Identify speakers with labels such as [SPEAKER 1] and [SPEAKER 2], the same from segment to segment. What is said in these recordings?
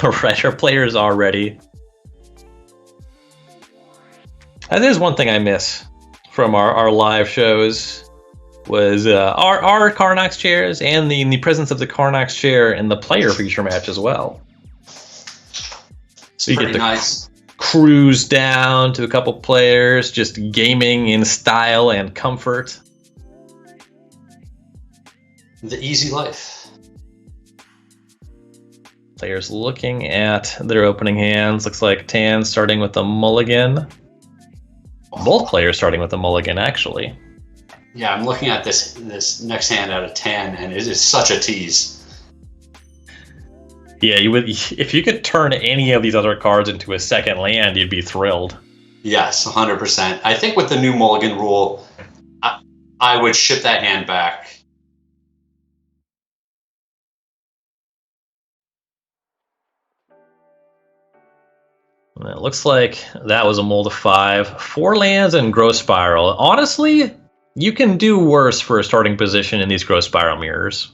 [SPEAKER 1] Right, our players are ready. That is one thing I miss from our live shows was our Karnox chairs and the presence of the Karnox chair in the player feature match as well. So you get to
[SPEAKER 2] nice.
[SPEAKER 1] Cruise down to a couple players, just gaming in style and comfort.
[SPEAKER 2] The easy life.
[SPEAKER 1] Players looking at their opening hands. Looks like Tan starting with a mulligan. Both players starting with a mulligan, actually.
[SPEAKER 2] Yeah, I'm looking at this next hand out of Tan, and it is such a tease.
[SPEAKER 1] Yeah, you would. If you could turn any of these other cards into a second land, you'd be thrilled.
[SPEAKER 2] Yes, 100%. I think with the new mulligan rule, I would ship that hand back.
[SPEAKER 1] It looks like that was a mold of 5. 4 lands and Growth Spiral. Honestly, you can do worse for a starting position in these Growth Spiral mirrors.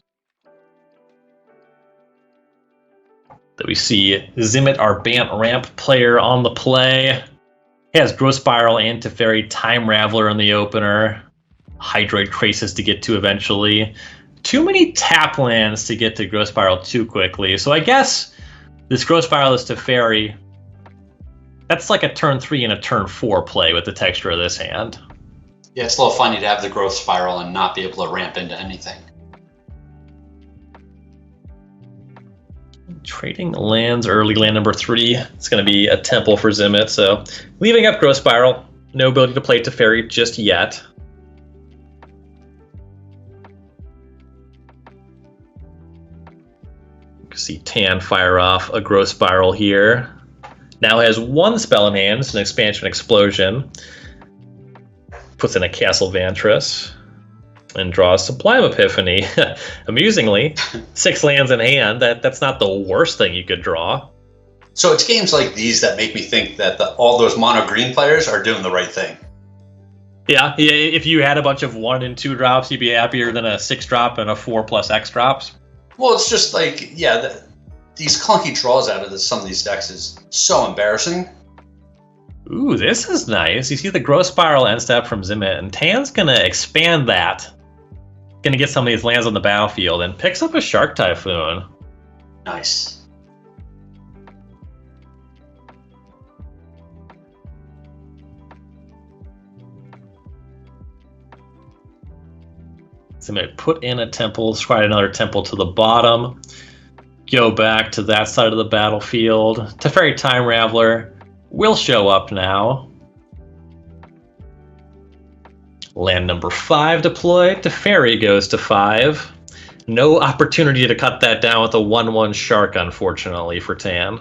[SPEAKER 1] That we see Zimet, our Bant Ramp player, on the play. He has Growth Spiral and Teferi Time Raveler in the opener. Hydroid Crisis to get to eventually. Too many tap lands to get to Growth Spiral too quickly. So I guess this Growth Spiral is Teferi. That's like a turn 3 and a turn 4 play with the texture of this hand.
[SPEAKER 2] Yeah, it's a little funny to have the Growth Spiral and not be able to ramp into anything.
[SPEAKER 1] Trading lands early, land number 3. It's going to be a temple for Zimet, so leaving up Growth Spiral. No ability to play Teferi just yet. You can see Tan fire off a Growth Spiral here. Now has 1 spell in hand, it's an Expansion Explosion. Puts in a Castle Vantress. And draws Sublime Epiphany. Amusingly, 6 lands in hand, that's not the worst thing you could draw.
[SPEAKER 2] So it's games like these that make me think that all those mono green players are doing the right thing.
[SPEAKER 1] Yeah, if you had a bunch of 1 and 2 drops, you'd be happier than a 6 drop and a 4+ X drops.
[SPEAKER 2] Well, it's just like, yeah, these clunky draws out of some of these decks is so embarrassing.
[SPEAKER 1] Ooh, this is nice. You see the Growth Spiral end step from Zimet, and Tan's going to expand that. Going to get some of these lands on the battlefield, and picks up a Shark Typhoon.
[SPEAKER 2] Nice.
[SPEAKER 1] Zimet put in a temple, slide another temple to the bottom. Go back to that side of the battlefield. Teferi Time Raveler will show up now. Land number 5 deployed. Teferi goes to 5. No opportunity to cut that down with a 1/1 Shark, unfortunately, for Tan.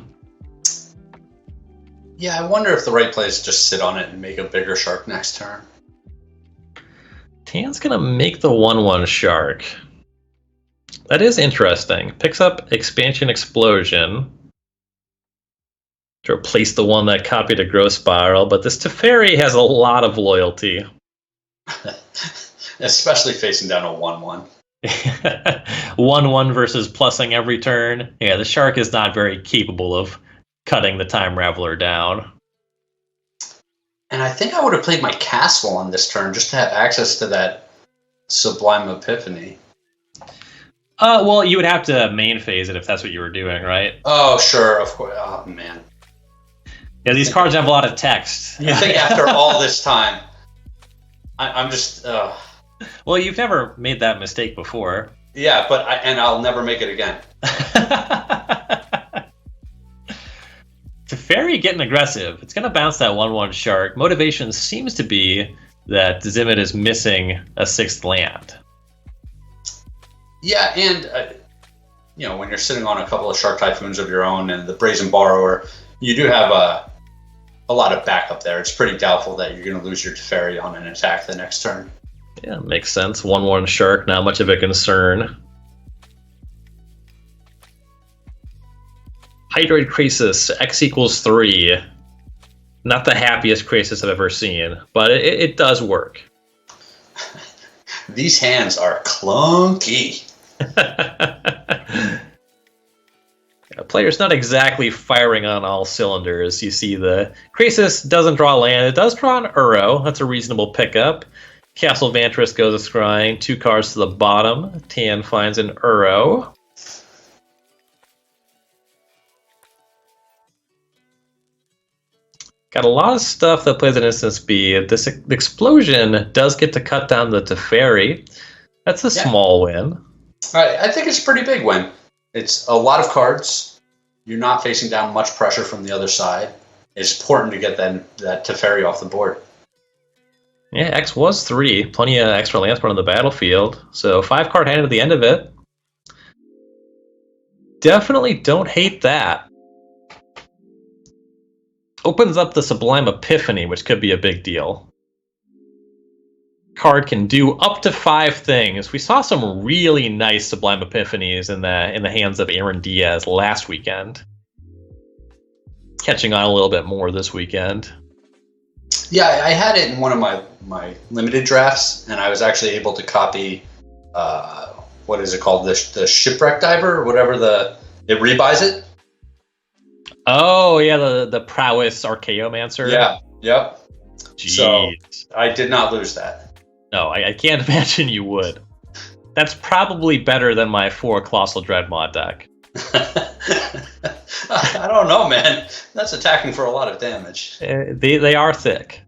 [SPEAKER 2] Yeah, I wonder if the right play is just sit on it and make a bigger Shark next turn.
[SPEAKER 1] Tan's going to make the 1/1 Shark. That is interesting. Picks up Expansion Explosion to replace the one that copied a Growth Spiral, but this Teferi has a lot of loyalty.
[SPEAKER 2] Especially facing down a 1/1.
[SPEAKER 1] 1/1 versus plussing every turn. Yeah, the Shark is not very capable of cutting the Time Raveler down.
[SPEAKER 2] And I think I would have played my Castle on this turn just to have access to that Sublime Epiphany.
[SPEAKER 1] Well, you would have to main phase it if that's what you were doing, right?
[SPEAKER 2] Oh, sure, of course. Oh, man.
[SPEAKER 1] Yeah, these cards have a lot of text.
[SPEAKER 2] You think after all this time, I'm just...
[SPEAKER 1] Well, you've never made that mistake before.
[SPEAKER 2] Yeah, but I'll never make it again.
[SPEAKER 1] Teferi getting aggressive. It's going to bounce that 1/1 Shark. Motivation seems to be that Zimet is missing a 6th land.
[SPEAKER 2] Yeah, and when you're sitting on a couple of Shark Typhoons of your own and the Brazen Borrower, you do have a lot of backup there. It's pretty doubtful that you're going to lose your Teferi on an attack the next turn.
[SPEAKER 1] Yeah, makes sense. 1/1 Shark, not much of a concern. Hydroid Crisis, X equals 3. Not the happiest Crisis I've ever seen, but it does work.
[SPEAKER 2] These hands are clunky.
[SPEAKER 1] Player's not exactly firing on all cylinders. You see the Krasis doesn't draw land. It does draw an Uro. That's a reasonable pickup. Castle Vantress goes a scrying. 2 cards to the bottom. Tan finds an Uro. Got a lot of stuff that plays an instant speed. This explosion does get to cut down the Teferi. That's a small win.
[SPEAKER 2] I think it's a pretty big win. It's a lot of cards. You're not facing down much pressure from the other side. It's important to get that Teferi off the board.
[SPEAKER 1] Yeah, X was 3. Plenty of extra lands on the battlefield. So 5-card hand at the end of it. Definitely don't hate that. Opens up the Sublime Epiphany, which could be a big deal. Card can do up to 5 things. We saw some really nice Sublime Epiphanies in the hands of Aaron Diaz last weekend. Catching on a little bit more this weekend.
[SPEAKER 2] Yeah, I had it in one of my limited drafts, and I was actually able to copy, what is it called, the Shipwreck Diver, or whatever it rebuys it.
[SPEAKER 1] Oh, yeah, the Prowess Archaeomancer.
[SPEAKER 2] Yeah, yep.
[SPEAKER 1] Jeez.
[SPEAKER 2] So I did not lose that.
[SPEAKER 1] No, I can't imagine you would. That's probably better than my 4 Colossal Dreadmaw deck.
[SPEAKER 2] I don't know, man. That's attacking for a lot of damage.
[SPEAKER 1] They are thick.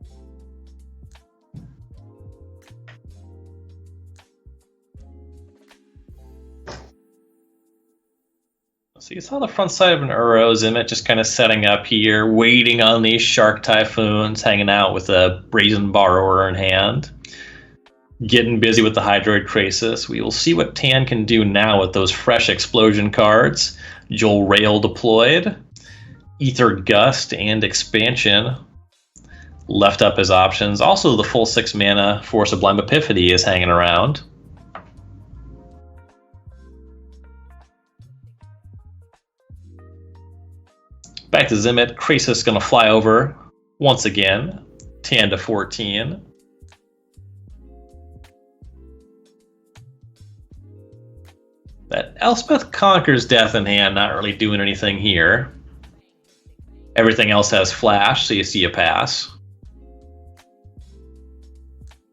[SPEAKER 1] So you saw the front side of an Uro. Zimet just kind of setting up here, waiting on these Shark Typhoons, hanging out with a Brazen Borrower in hand. Getting busy with the Hydroid Krasis. We will see what Tan can do now with those fresh explosion cards. Joel Rail deployed. Ether Gust and Expansion left up as options. Also, the full 6 mana for Sublime Epiphany is hanging around. Back to Zimet. Krasis going to fly over once again. Tan to 14. That Elspeth Conquers Death in hand, not really doing anything here. Everything else has flash, so you see a pass.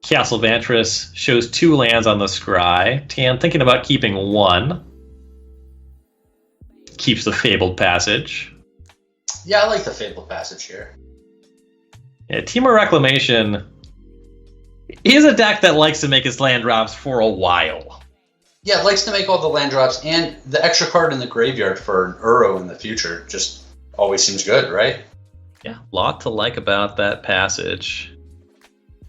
[SPEAKER 1] Castle Vantress shows 2 lands on the scry. Tan thinking about keeping 1. Keeps the Fabled Passage.
[SPEAKER 2] Yeah, I like the Fabled Passage here.
[SPEAKER 1] Yeah, Temur Reclamation is a deck that likes to make its land drops for a while.
[SPEAKER 2] Yeah, it likes to make all the land drops, and the extra card in the graveyard for an Uro in the future just always seems good, right?
[SPEAKER 1] Yeah, a lot to like about that passage.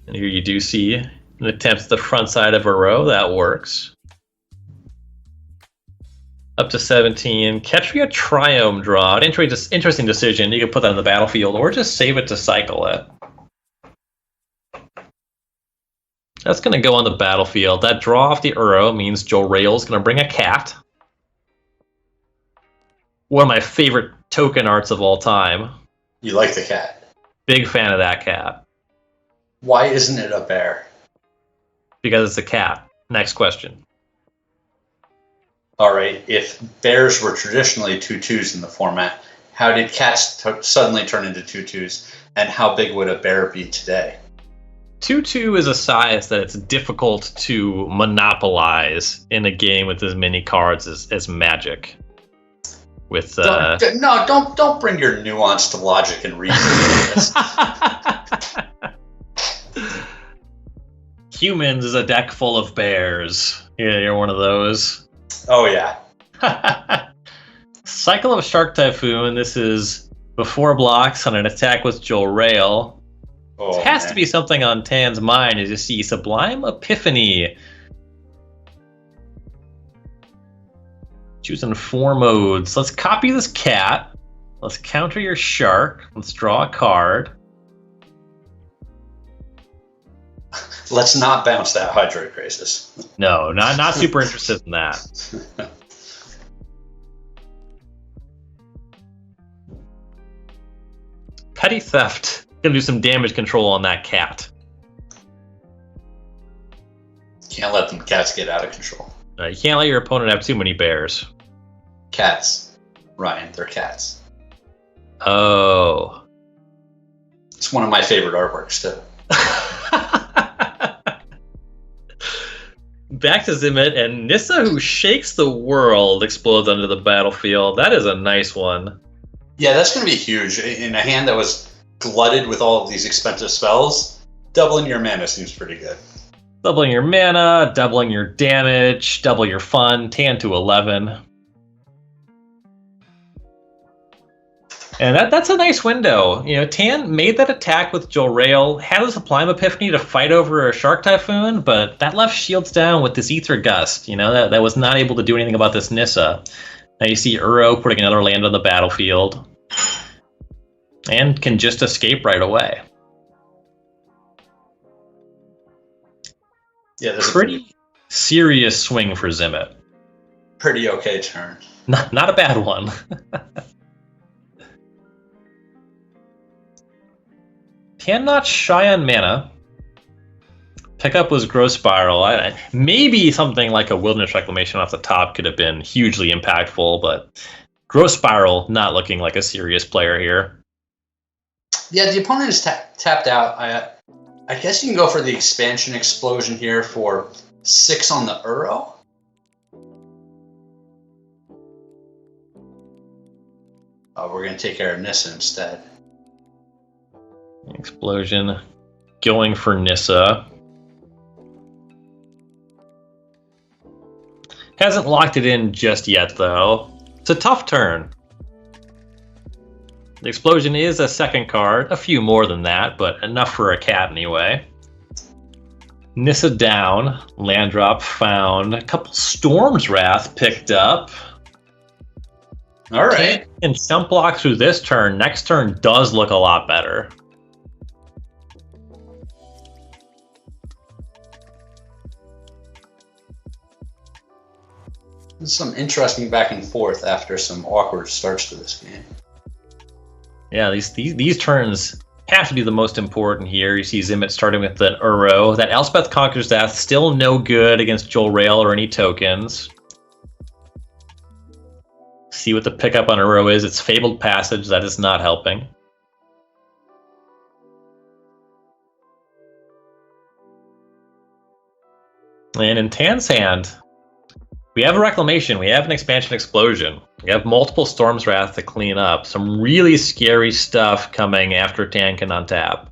[SPEAKER 1] And here you do see an attempt at the front side of Uro. That works. Up to 17. Ketria Triome draw. An interesting decision. You can put that on the battlefield or just save it to cycle it. That's going to go on the battlefield. That draw off the Uro means Joel Rail is going to bring a cat. One of my favorite token arts of all time.
[SPEAKER 2] You like the cat?
[SPEAKER 1] Big fan of that cat.
[SPEAKER 2] Why isn't it a bear?
[SPEAKER 1] Because it's a cat. Next question.
[SPEAKER 2] All right, if bears were traditionally 2/2s in the format, how did cats suddenly turn into 2/2s? And how big would a bear be today?
[SPEAKER 1] 2/2 is a size that it's difficult to monopolize in a game with as many cards as Magic. With
[SPEAKER 2] don't bring your nuanced logic and reasoning to this.
[SPEAKER 1] Humans is a deck full of bears. Yeah, you're one of those.
[SPEAKER 2] Oh yeah.
[SPEAKER 1] Cycle of Shark Typhoon. This is before blocks on an attack with Joel Rail.
[SPEAKER 2] Oh,
[SPEAKER 1] it has to be something on Tan's mind as you see Sublime Epiphany. Choosing 4 modes. Let's copy this cat. Let's counter your shark. Let's draw a card.
[SPEAKER 2] Let's not bounce that Hydroid Krasis.
[SPEAKER 1] No, not super interested in that. Petty Theft. Gonna do some damage control on that cat.
[SPEAKER 2] Can't let them cats get out of control.
[SPEAKER 1] You can't let your opponent have too many bears.
[SPEAKER 2] Cats. Ryan, they're cats.
[SPEAKER 1] Oh.
[SPEAKER 2] It's one of my favorite artworks, too.
[SPEAKER 1] Back to Zimet, and Nissa, who shakes the world, explodes under the battlefield. That is a nice one.
[SPEAKER 2] Yeah, that's going to be huge. In a hand that was glutted with all of these expensive spells, doubling your mana seems pretty good.
[SPEAKER 1] Doubling your mana, doubling your damage, double your fun, Tan to 11. And that's a nice window. You know, Tan made that attack with Jolrael, had a Sublime Epiphany to fight over a Shark Typhoon, but that left shields down with this Ether Gust. You know, that was not able to do anything about this Nissa. Now you see Uro putting another land on the battlefield, and can just escape right away.
[SPEAKER 2] Yeah, there's
[SPEAKER 1] pretty serious swing for Zimet.
[SPEAKER 2] Pretty okay turn.
[SPEAKER 1] Not a bad one. Tan not shy on mana. Pickup was Growth Spiral. Maybe something like a Wilderness Reclamation off the top could have been hugely impactful, but Growth Spiral not looking like a serious player here.
[SPEAKER 2] Yeah, the opponent is tapped out. I guess you can go for the Expansion Explosion here for 6 on the Uro. Oh, we're going to take care of Nissa instead.
[SPEAKER 1] Explosion going for Nissa. Hasn't locked it in just yet, though. It's a tough turn. The Explosion is a second card, a few more than that, but enough for a cat anyway. Nissa down, land drop found, a couple Storm's Wrath picked up.
[SPEAKER 2] All right.
[SPEAKER 1] And jump block through this turn. Next turn does look a lot better.
[SPEAKER 2] Some interesting back and forth after some awkward starts to this game.
[SPEAKER 1] Yeah, these turns have to be the most important here. You see Zimet starting with the Uro. That Elspeth Conquers Death, still no good against Jolrael or any tokens. See what the pickup on Uro is. It's Fabled Passage. That is not helping. And in Tan's hand, we have a Reclamation, we have an Expansion Explosion, we have multiple Storm's Wrath to clean up. Some really scary stuff coming after Tan can untap.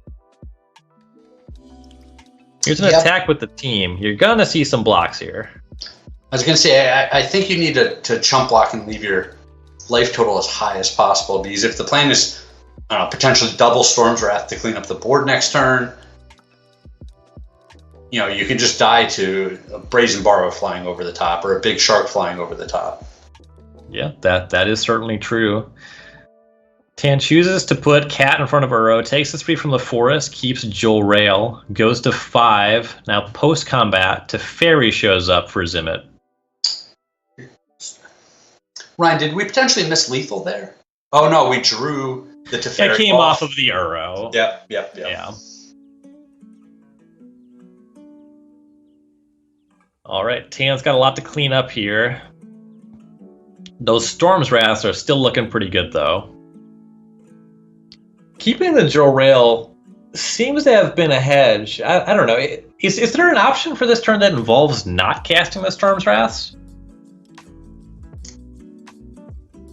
[SPEAKER 1] Here's an attack with the team. You're going to see some blocks here.
[SPEAKER 2] I was going to say, I think you need to chump block and leave your life total as high as possible, because if the plan is potentially double Storm's Wrath to clean up the board next turn, you know, you can just die to a Brazen Borrow flying over the top or a big shark flying over the top.
[SPEAKER 1] Yeah, that is certainly true. Tan chooses to put Cat in front of Uro, takes this free from the forest, keeps Jolrael, goes to 5. Now post-combat, Teferi shows up for Zimet.
[SPEAKER 2] Ryan, did we potentially miss lethal there? Oh no, we drew the Teferi.
[SPEAKER 1] It came off of the Uro.
[SPEAKER 2] Yep.
[SPEAKER 1] Yeah. All right, Tan's got a lot to clean up here. Those Storm's Wraths are still looking pretty good, though. Keeping the Jolrael seems to have been a hedge. I don't know. Is there an option for this turn that involves not casting the Storm's Wraths?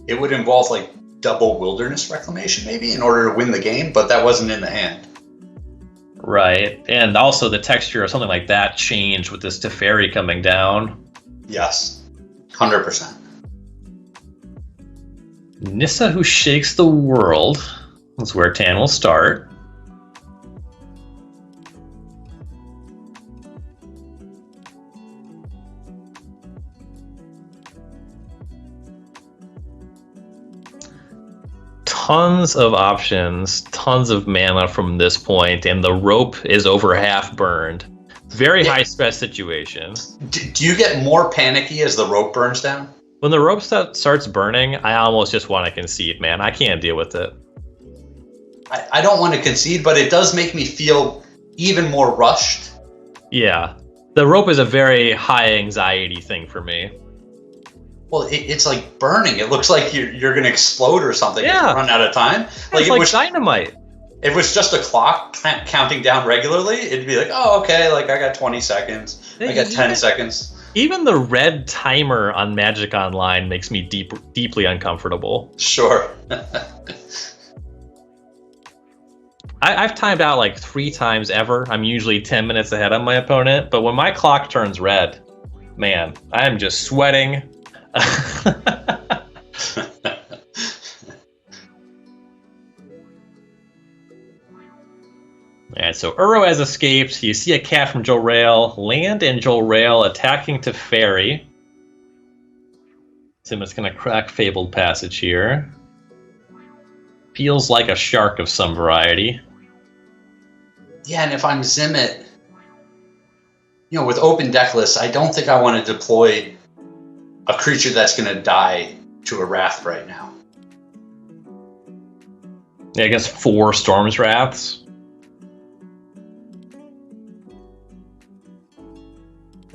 [SPEAKER 2] It would involve, like, double Wilderness Reclamation, maybe, in order to win the game, but that wasn't in the hand.
[SPEAKER 1] Right, and also the texture of something like that changed with this Teferi coming down.
[SPEAKER 2] Yes, 100%.
[SPEAKER 1] Nissa, who shakes the world. That's where Tan will start. Tons of options, tons of mana from this point, and the rope is over half burned. Very high stress situation.
[SPEAKER 2] Do you get more panicky as the rope burns down?
[SPEAKER 1] When the rope starts burning, I almost just want to concede, man. I can't deal with it.
[SPEAKER 2] I don't want to concede, but it does make me feel even more rushed.
[SPEAKER 1] Yeah. The rope is a very high anxiety thing for me.
[SPEAKER 2] Well, it's like burning. It looks like you're going to explode or something if you run out of time.
[SPEAKER 1] Like, it was dynamite.
[SPEAKER 2] If it was just a clock counting down regularly, it'd be like, oh, okay, like I got 20 seconds. I got 10 seconds.
[SPEAKER 1] Even the red timer on Magic Online makes me deeply uncomfortable.
[SPEAKER 2] Sure.
[SPEAKER 1] I've timed out like 3 times ever. I'm usually 10 minutes ahead of my opponent, but when my clock turns red, man, I'm just sweating. Alright, so Uro has escaped. You see a cat from Jolrael. Land and Jolrael attacking to Fairy. Zimet's going to crack Fabled Passage here. Feels like a shark of some variety.
[SPEAKER 2] Yeah, and if I'm Zimet, with open deck lists, I don't think I want to deploy a creature that's going to die to a Wrath right now.
[SPEAKER 1] Yeah, I guess 4 Storm's Wraths.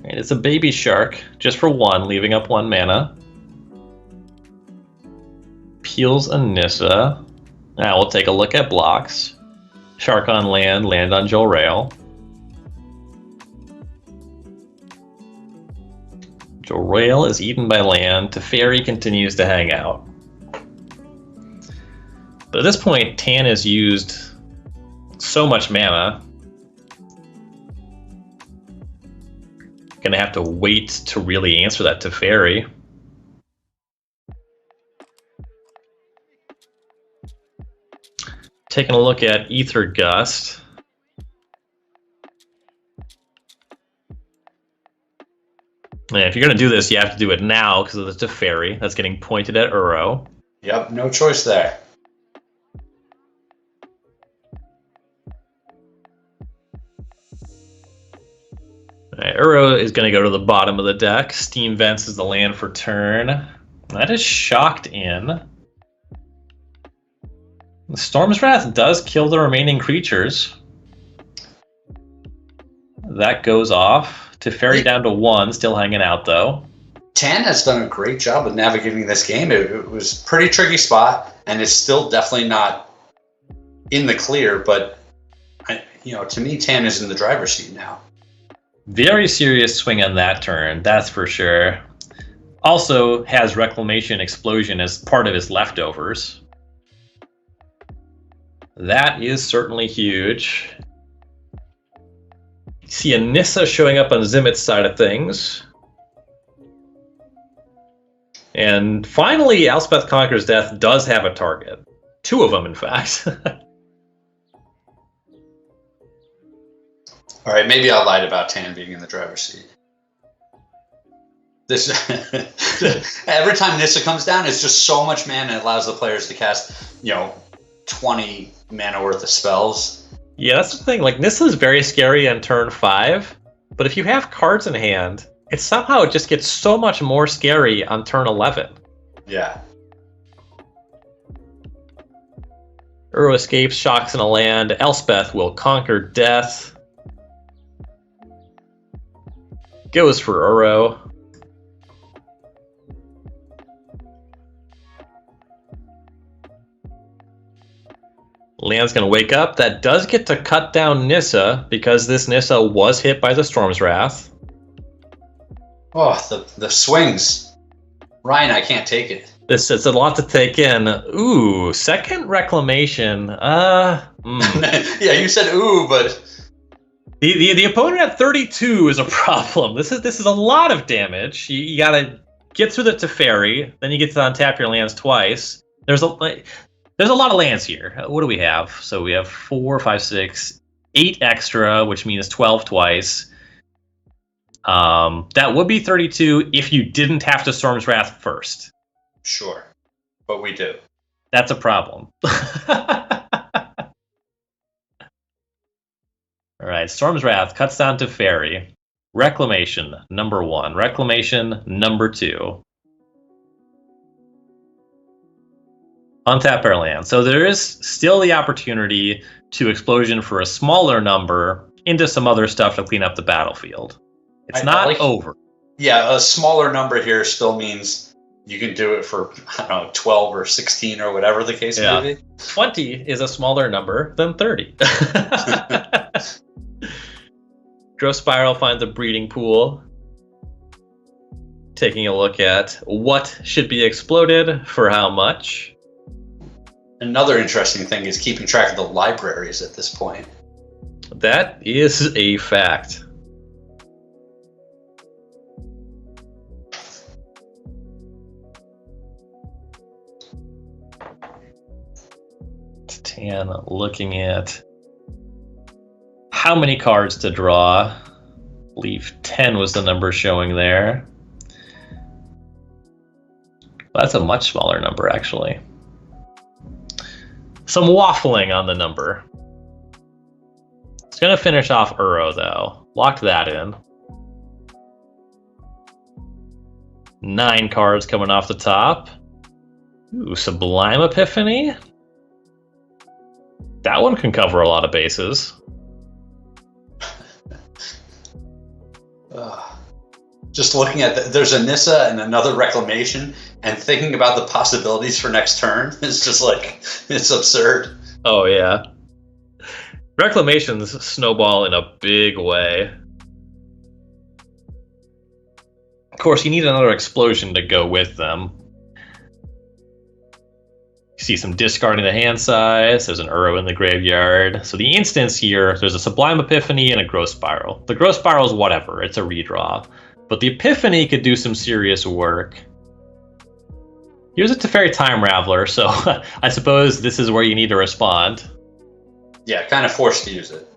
[SPEAKER 1] And it's a baby shark, just for 1, leaving up 1 mana. Peels a Nissa. Now we'll take a look at blocks. Shark on land, land on Jolrael. Jolrael is eaten by land. Teferi continues to hang out. But at this point, Tan has used so much mana. Gonna have to wait to really answer that Teferi. Taking a look at Ether Gust. And if you're gonna do this, you have to do it now because of the Teferi that's getting pointed at Uro.
[SPEAKER 2] Yep, no choice there.
[SPEAKER 1] Right, Uro is going to go to the bottom of the deck. Steam Vents is the land for turn. That is Shocked in. The Storm's Wrath does kill the remaining creatures. That goes off. Teferi down to 1, still hanging out though.
[SPEAKER 2] Tan has done a great job of navigating this game. It was a pretty tricky spot, and it's still definitely not in the clear, but to me, Tan is in the driver's seat now.
[SPEAKER 1] Very serious swing on that turn, that's for sure. Also has Reclamation Explosion as part of his leftovers. That is certainly huge. See a Nissa showing up on Zimet's side of things. And finally, Elspeth Conquers Death does have a target. 2 of them, in fact.
[SPEAKER 2] All right, maybe I lied about Tan being in the driver's seat. This every time Nissa comes down, it's just so much mana. It allows the players to cast, 20 mana worth of spells.
[SPEAKER 1] Yeah, that's the thing. Like, Nissa is very scary on turn 5, but if you have cards in hand, it somehow just gets so much more scary on turn 11.
[SPEAKER 2] Yeah.
[SPEAKER 1] Uro escapes, shocks in a land. Elspeth will conquer death. Goes for Uro. Land's going to wake up. That does get to cut down Nissa, because this Nissa was hit by the Storm's Wrath.
[SPEAKER 2] Oh, the swings. Ryan, I can't take it.
[SPEAKER 1] This is a lot to take in. Ooh, second Reclamation.
[SPEAKER 2] Yeah, you said ooh, but...
[SPEAKER 1] The opponent at 32 is a problem. This is a lot of damage. You gotta get through the Teferi, then you get to untap your lands twice. There's a lot of lands here. What do we have? So we have 4, 5, 6, 8 extra, which means 12 twice. That would be 32 if you didn't have to Storm's Wrath first.
[SPEAKER 2] Sure, but we do.
[SPEAKER 1] That's a problem. All right, Storm's Wrath cuts down to Teferi. Reclamation, number 1. Reclamation, number 2. Untap our land. So there is still the opportunity to explosion for a smaller number into some other stuff to clean up the battlefield. It's not over.
[SPEAKER 2] Yeah, a smaller number here still means you can do it for, I don't know, 12 or 16 or whatever the case may be.
[SPEAKER 1] 20 is a smaller number than 30. Growth Spiral finds a breeding pool. Taking a look at what should be exploded for how much.
[SPEAKER 2] Another interesting thing is keeping track of the libraries at this point.
[SPEAKER 1] That is a fact. Tan looking at how many cards to draw. I believe 10 was the number showing there. That's a much smaller number, actually. Some waffling on the number. It's going to finish off Uro, though. Lock that in. 9 cards coming off the top. Ooh, Sublime Epiphany. That one can cover a lot of bases.
[SPEAKER 2] Just looking at there's a Nissa and another Reclamation, and thinking about the possibilities for next turn is just like, it's absurd.
[SPEAKER 1] Oh, yeah. Reclamations snowball in a big way. Of course, you need another explosion to go with them. You see some discarding the hand size. There's an Uro in the graveyard. So the instance here, there's a Sublime Epiphany and a Growth Spiral. The Growth Spiral is whatever. It's a redraw. But the Epiphany could do some serious work. Here's a Teferi Time Raveler, so I suppose this is where you need to respond.
[SPEAKER 2] Yeah, kind of forced to use it.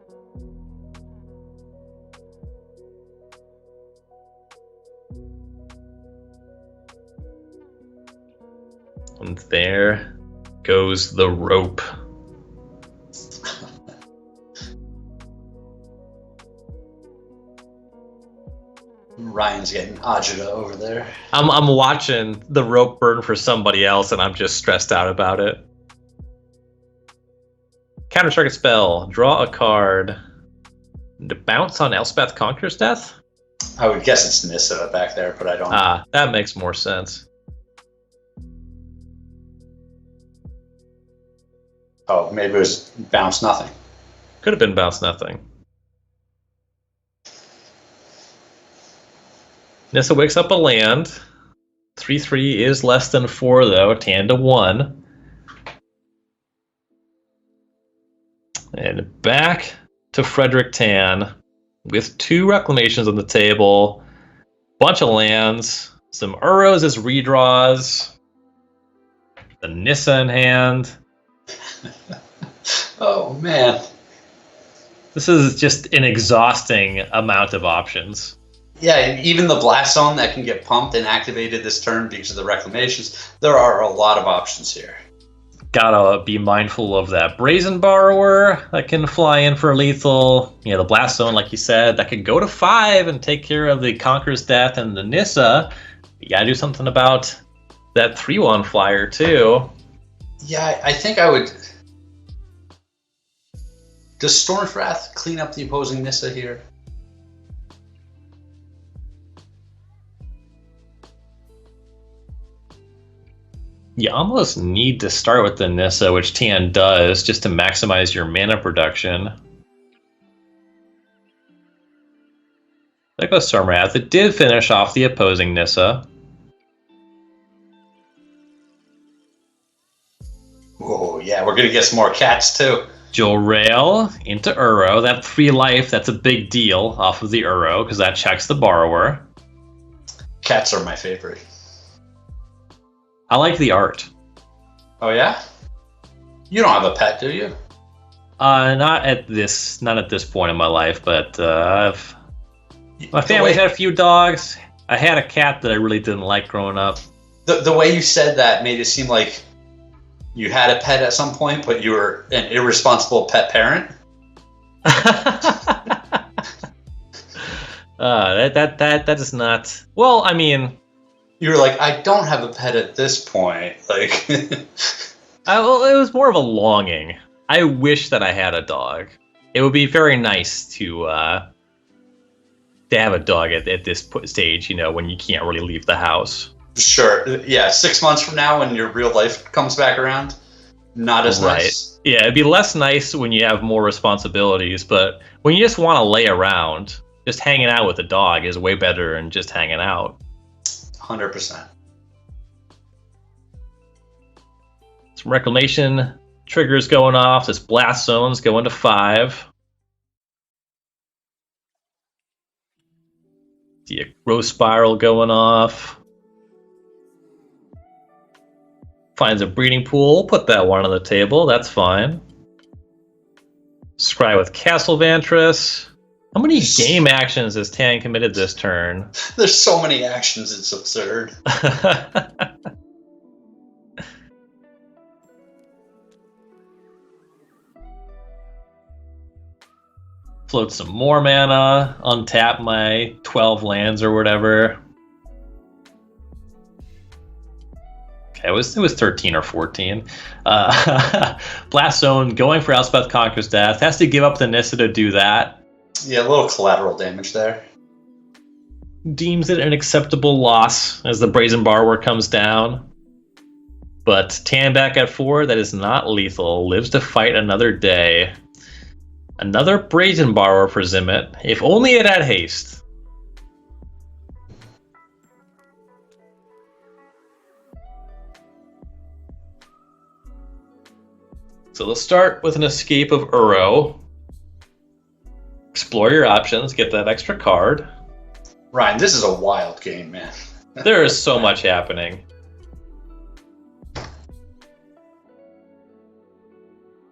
[SPEAKER 1] And there goes the rope.
[SPEAKER 2] Ryan's getting agita over there.
[SPEAKER 1] I'm watching the rope burn for somebody else, and I'm just stressed out about it. Counter target spell. Draw a card. To bounce on Elspeth Conqueror's Death?
[SPEAKER 2] I would guess it's Nissa back there, but I don't know.
[SPEAKER 1] Ah, that makes more sense.
[SPEAKER 2] Oh, maybe it was bounce nothing.
[SPEAKER 1] Could have been bounce nothing. Nissa wakes up a land. 3/3 is less than 4, though. Tan to 1. And back to Frederick Tan with 2 reclamations on the table. Bunch of lands. Some Uros as redraws. The Nissa in hand.
[SPEAKER 2] Oh, man.
[SPEAKER 1] This is just an exhausting amount of options.
[SPEAKER 2] Yeah, and even the Blast Zone that can get pumped and activated this turn because of the reclamations, there are a lot of options here.
[SPEAKER 1] Gotta be mindful of that Brazen Borrower that can fly in for lethal. You know, the Blast Zone, like you said, that could go to 5 and take care of the Conqueror's Death and the Nissa. You gotta do something about that 3/1 flyer, too.
[SPEAKER 2] Yeah, I think I would... Does Storm's Wrath clean up the opposing Nissa here?
[SPEAKER 1] You almost need to start with the Nissa, which Tan does, just to maximize your mana production. There goes Stormwrath. It did finish off the opposing Nissa.
[SPEAKER 2] Oh, yeah, we're going to get some more cats, too.
[SPEAKER 1] Jewel Rail into Uro. That 3 life, that's a big deal off of the Uro, because that checks the borrower.
[SPEAKER 2] Cats are my favorite.
[SPEAKER 1] I like the art.
[SPEAKER 2] Oh, yeah? You don't have a pet, do you?
[SPEAKER 1] Not at this point in my life, but my family's had a few dogs. I had a cat that I really didn't like growing up.
[SPEAKER 2] The way you said that made it seem like you had a pet at some point, but you were an irresponsible pet parent.
[SPEAKER 1] That is not. Well, I mean,
[SPEAKER 2] you were like, I don't have a pet at this point. Like,
[SPEAKER 1] well, it was more of a longing. I wish that I had a dog. It would be very nice to have a dog at this stage, you know, when you can't really leave the house.
[SPEAKER 2] Sure. Yeah, 6 months from now when your real life comes back around, not as nice.
[SPEAKER 1] Yeah, it'd be less nice when you have more responsibilities, but when you just want to lay around, just hanging out with a dog is way better than just hanging out.
[SPEAKER 2] 100%.
[SPEAKER 1] Some reclamation triggers going off. This blast zone's going to 5. See a growth spiral going off. Finds a breeding pool. Put that one on the table. That's fine. Scry with Castle Vantress. How many game actions has Tan committed this turn?
[SPEAKER 2] There's so many actions, it's absurd.
[SPEAKER 1] Float some more mana, untap my 12 lands or whatever. Okay, it was 13 or 14. Blast Zone going for Elspeth Conqueror's Death. Has to give up the Nissa to do that.
[SPEAKER 2] Yeah, a little collateral damage there.
[SPEAKER 1] Deems it an acceptable loss as the Brazen Borrower comes down. But Tan back at 4, that is not lethal. Lives to fight another day. Another Brazen Borrower for Zimet. If only it had haste. So let's start with an escape of Uro. Explore your options, get that extra card.
[SPEAKER 2] Ryan, this is a wild game, man.
[SPEAKER 1] There is so much happening.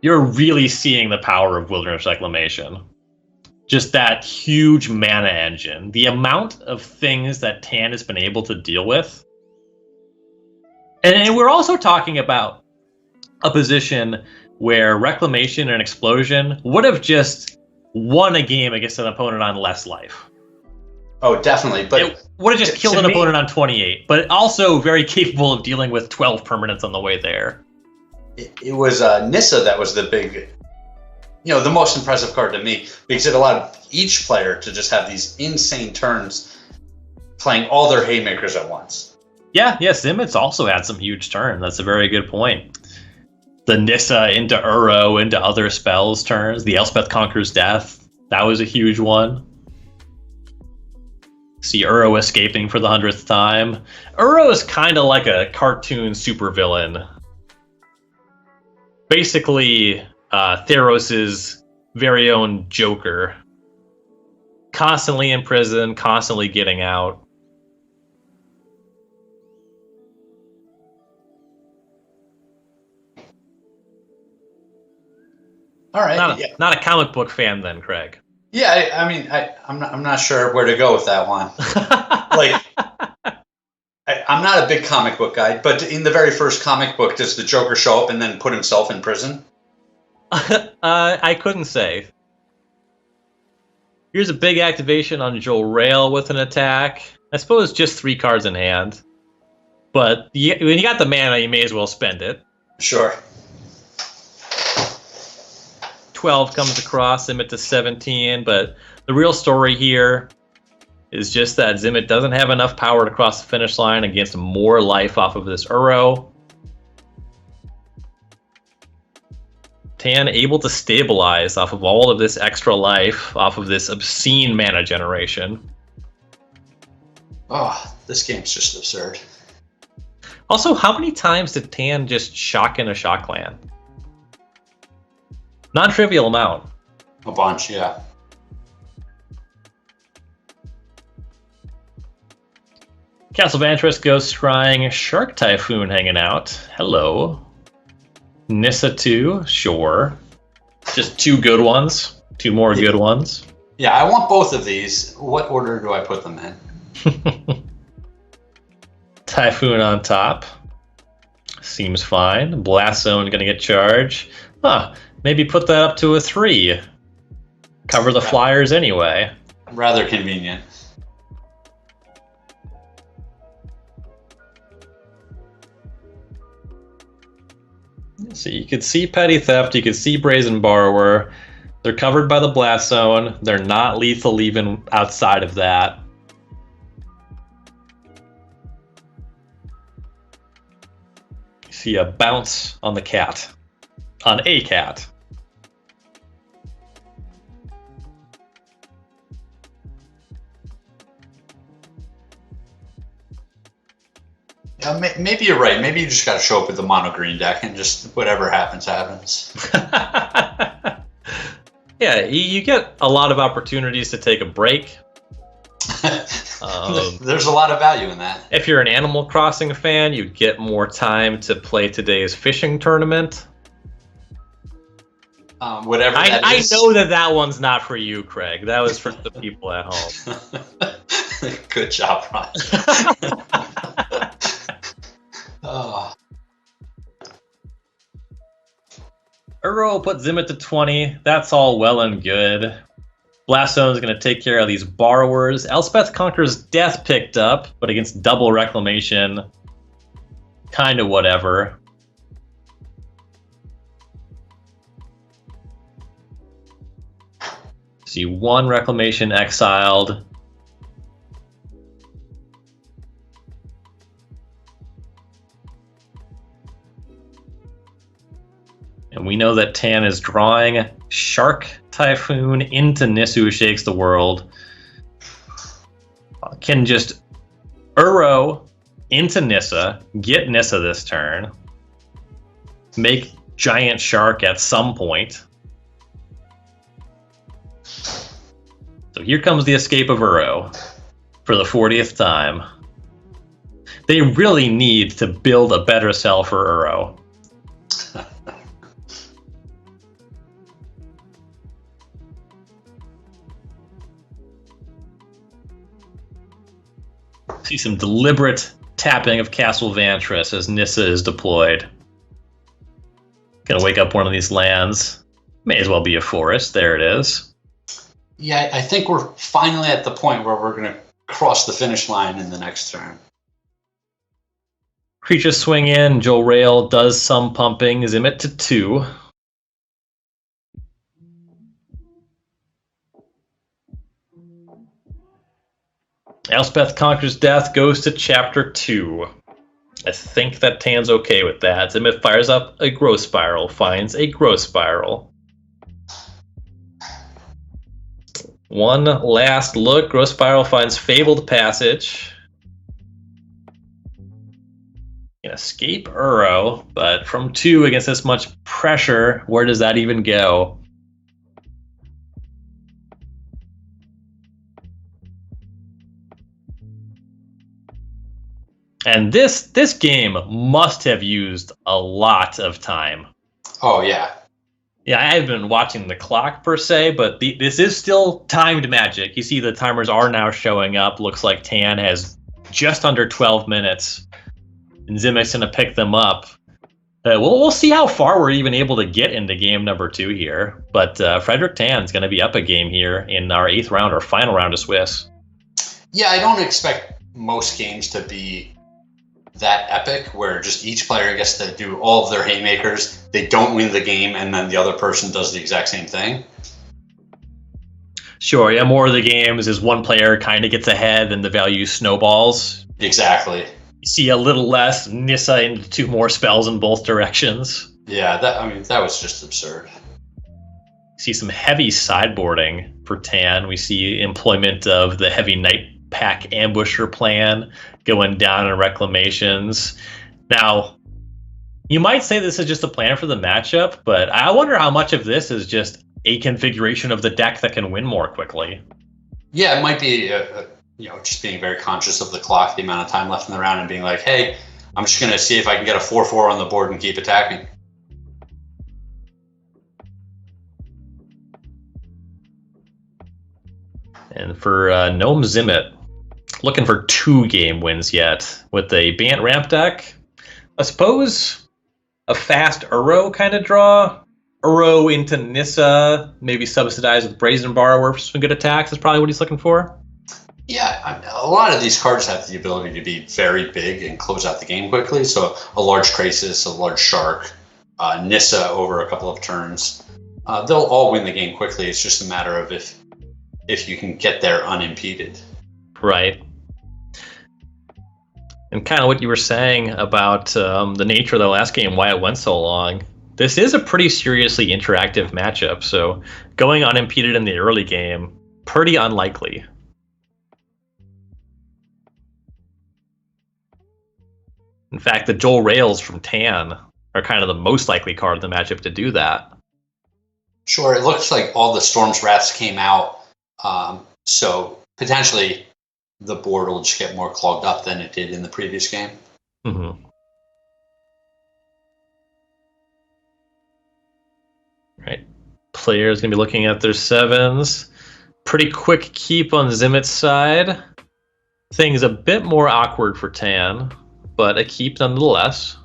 [SPEAKER 1] You're really seeing the power of Wilderness Reclamation. Just that huge mana engine. The amount of things that Tan has been able to deal with. And we're also talking about a position where Reclamation and Explosion would have just won a game against an opponent on less life.
[SPEAKER 2] Oh, definitely. But
[SPEAKER 1] it would have just killed an opponent on 28, but also very capable of dealing with 12 permanents on the way there.
[SPEAKER 2] It was Nissa that was the big, the most impressive card to me, because it allowed each player to just have these insane turns playing all their haymakers at once.
[SPEAKER 1] Yeah, Zimet's also had some huge turns. That's a very good point. The Nissa into Uro, into other spells turns. The Elspeth Conqueror's Death. That was a huge one. See Uro escaping for the 100th time. Uro is kind of like a cartoon supervillain. Basically, Theros' very own Joker. Constantly in prison, constantly getting out.
[SPEAKER 2] All right.
[SPEAKER 1] Not a comic book fan then, Craig.
[SPEAKER 2] Yeah, I'm not sure where to go with that one. I'm not a big comic book guy, but in the very first comic book, does the Joker show up and then put himself in prison?
[SPEAKER 1] I couldn't say. Here's a big activation on Joel Rail with an attack. I suppose just 3 cards in hand. But when you got the mana, you may as well spend it.
[SPEAKER 2] Sure.
[SPEAKER 1] 12 comes across, Zimet to 17, but the real story here is just that Zimet doesn't have enough power to cross the finish line against more life off of this Uro. Tan able to stabilize off of all of this extra life, off of this obscene mana generation.
[SPEAKER 2] Oh, this game's just absurd.
[SPEAKER 1] Also, how many times did Tan just shock in a shock land? Non-trivial amount.
[SPEAKER 2] A bunch, yeah.
[SPEAKER 1] Castle Vantress goes scrying. Shark Typhoon hanging out. Hello. Nissa 2, sure. Just 2 good ones. 2 more good ones.
[SPEAKER 2] Yeah, I want both of these. What order do I put them in?
[SPEAKER 1] Typhoon on top. Seems fine. Blast Zone gonna get charged. Maybe put that up to a 3. Cover the flyers anyway.
[SPEAKER 2] Rather convenient.
[SPEAKER 1] So you could see Petty Theft, you could see Brazen Borrower. They're covered by the Blast Zone. They're not lethal even outside of that. See a bounce on the cat. On a cat.
[SPEAKER 2] Maybe you're right. Maybe you just got to show up with the mono green deck and just whatever happens, happens.
[SPEAKER 1] Yeah, you get a lot of opportunities to take a break.
[SPEAKER 2] There's a lot of value in that.
[SPEAKER 1] If you're an Animal Crossing fan, you get more time to play today's fishing tournament.
[SPEAKER 2] Whatever that is.
[SPEAKER 1] I know that one's not for you, Craig. That was for the people at home.
[SPEAKER 2] Good job, Ron. Oh.
[SPEAKER 1] Uro put Zimet to 20. That's all well and good. Blast Zone is going to take care of these borrowers. Elspeth Conqueror's Death picked up, but against double Reclamation, kind of whatever. See one Reclamation exiled. And we know that Tan is drawing Shark Typhoon into Nissu Shakes the World. Can just Uro into Nissa, get Nissa this turn, make Giant Shark at some point. So here comes the escape of Uro for the 40th time. They really need to build a better cell for Uro. See some deliberate tapping of Castle Vantris as Nissa is deployed. Gonna wake up one of these lands. May as well be a forest. There it is.
[SPEAKER 2] Yeah, I think we're finally at the point where we're going to cross the finish line in the next turn.
[SPEAKER 1] Creatures swing in. Joel Rail does some pumping. Zimet to 2. Elspeth Conquers Death goes to Chapter 2. I think that Tan's okay with that. Zimet fires up a Growth Spiral, finds a Growth Spiral. One last look. Growth Spiral finds Fabled Passage. Can escape Uro, but from 2 against this much pressure, where does that even go? And this game must have used a lot of time.
[SPEAKER 2] Oh, yeah.
[SPEAKER 1] Yeah, I haven't been watching the clock per se, but this is still timed magic. You see the timers are now showing up. Looks like Tan has just under 12 minutes. And Zimet's going to pick them up. We'll see how far we're even able to get into game number 2 here. But Frederick Tan's going to be up a game here in our 8th round, or final round of Swiss.
[SPEAKER 2] Yeah, I don't expect most games to be that epic where just each player gets to do all of their haymakers. They don't win the game, and then the other person does the exact same thing.
[SPEAKER 1] Sure, yeah, more of the games is one player kind of gets ahead and the value snowballs.
[SPEAKER 2] Exactly.
[SPEAKER 1] You see a little less Nissa into 2 more spells in both directions.
[SPEAKER 2] Yeah, that was just absurd.
[SPEAKER 1] See some heavy sideboarding for Tan. We see employment of the heavy Night Pack Ambusher plan going down in Reclamations. Now, you might say this is just a plan for the matchup, but I wonder how much of this is just a configuration of the deck that can win more quickly.
[SPEAKER 2] Yeah, it might be just being very conscious of the clock, the amount of time left in the round, and being like, hey, I'm just going to see if I can get a 4/4 on the board and keep attacking.
[SPEAKER 1] And for Gnome Zimet, looking for 2 game wins yet with a Bant Ramp deck. I suppose a fast Uro kind of draw. Uro into Nissa, maybe subsidized with Brazen Borrower for some good attacks is probably what he's looking for.
[SPEAKER 2] Yeah, a lot of these cards have the ability to be very big and close out the game quickly. So a large Krasis, a large Shark, Nissa over a couple of turns. They'll all win the game quickly. It's just a matter of if you can get there unimpeded.
[SPEAKER 1] Right. And kind of what you were saying about the nature of the last game, why it went so long. This is a pretty seriously interactive matchup, so going unimpeded in the early game, pretty unlikely. In fact, the Joel Rails from Tan are kind of the most likely card in the matchup to do that.
[SPEAKER 2] Sure, it looks like all the Storm's Wraths came out, so potentially the board will just get more clogged up than it did in the previous game.
[SPEAKER 1] Mm-hmm. Right. Players going to be looking at their 7s. Pretty quick keep on Zimet's side. Things a bit more awkward for Tan, but a keep nonetheless.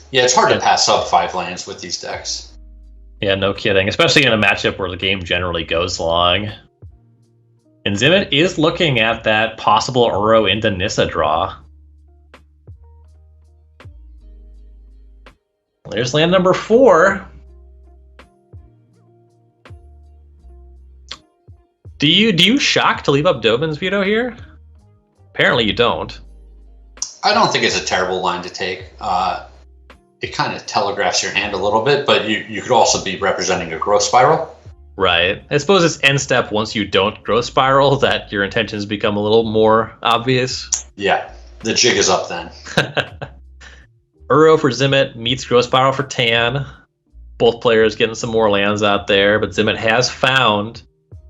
[SPEAKER 2] Yeah, it's hard to pass up 5 lands with these decks.
[SPEAKER 1] Yeah, no kidding. Especially in a matchup where the game generally goes long. And Zimet is looking at that possible Uro into Nissa draw. There's land number 4. Do you shock to leave up Dovin's Veto here? Apparently you don't.
[SPEAKER 2] I don't think it's a terrible line to take. It kind of telegraphs your hand a little bit, but you could also be representing a growth spiral.
[SPEAKER 1] Right. I suppose it's end step once you don't growth spiral that your intentions become a little more obvious.
[SPEAKER 2] Yeah, the jig is up then.
[SPEAKER 1] Uro for Zimet meets growth spiral for Tan. Both players getting some more lands out there, but Zimet has found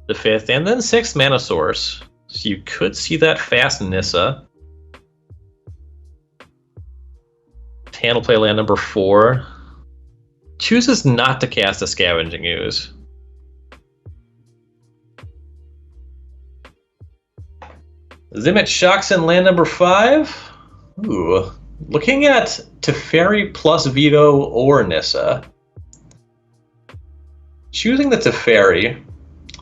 [SPEAKER 1] the 5th and then 6th mana source. So you could see that fast Nissa. Tan will play land number 4. Chooses not to cast a Scavenging Ooze. Zimet shocks in land number 5. Ooh. Looking at Teferi plus Veto or Nissa. Choosing the Teferi.